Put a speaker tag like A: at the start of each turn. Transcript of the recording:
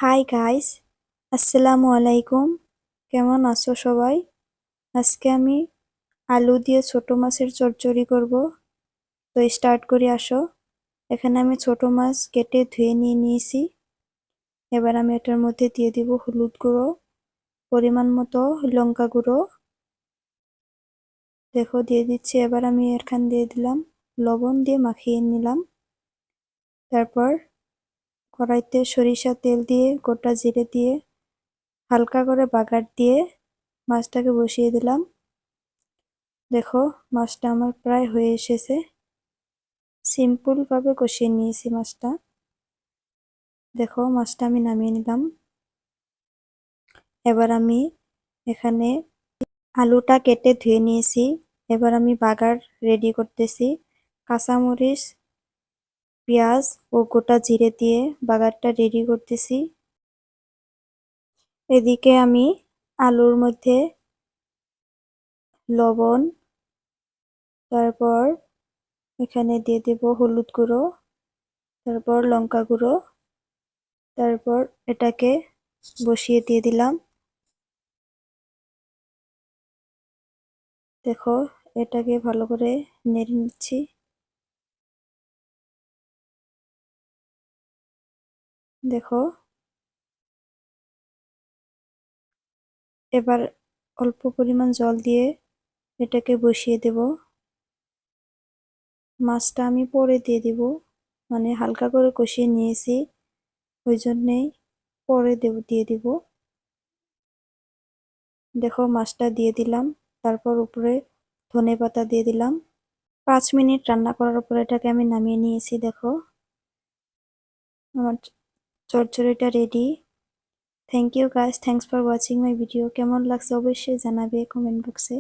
A: Hi guys, আসসালামু আলাইকুম। কেমন আছো সবাই? আজকে আমি আলু দিয়ে ছোট মাছের চচ্চড়ি করব। তো স্টার্ট করি আসো। এখানে আমি ছোট মাছ কেটে ধুয়ে নিয়ে নিয়েছি। এবার আমি এটার মধ্যে দিয়ে দিব হলুদ গুঁড়ো, পরিমাণ মতো লঙ্কা গুঁড়ো, দেখো দিয়ে দিচ্ছি। এবার আমি এখানে দিয়ে দিলাম লবণ, দিয়ে মাখিয়ে নিলাম। তারপর কড়াইতে সরিষা তেল দিয়ে গোটা জিরে দিয়ে হালকা করে বাগার দিয়ে মাছটাকে বসিয়ে দিলাম। দেখো মাছটা আমার প্রায় হয়ে এসেছে। সিম্পল ভাবে কষিয়ে নিয়েছি মাছটা। দেখো মাছটা আমি নামিয়ে নিলাম। এবার আমি এখানে আলুটা কেটে ধুয়ে নিয়েছি। এবার আমি বাগার রেডি করতেছি। কাঁচামরিচ, পেঁয়াজ ও গোটা জিরে দিয়ে বাগারটা রেডি করতেছি। এদিকে আমি আলুর মধ্যে লবণ, তারপর এখানে দিয়ে দেব হলুদ গুঁড়ো, তারপর লঙ্কা গুঁড়ো, তারপর এটাকে বসিয়ে দিয়ে দিলাম। দেখো এটাকে ভালো করে নেড়ে নিচ্ছি। দেখো এবার অল্প পরিমাণ জল দিয়ে এটাকে বসিয়ে দেব। মাছটা আমি পরে দিয়ে দিব, মানে হালকা করে কষিয়ে নিয়েছি, ওই জন্যেই পরে দিয়ে দিব। দেখো মাছটা দিয়ে দিলাম, তারপর উপরে ধনেপাতা দিয়ে দিলাম। 5 মিনিট রান্না করার পর এটাকে আমি নামিয়ে নিয়েছি। দেখো আমার চচ্চড়িটা ready. Thank you guys, thanks for watching my video. কেমন লাগছে অবশ্যই জানাবে কমেন্ট বক্সে।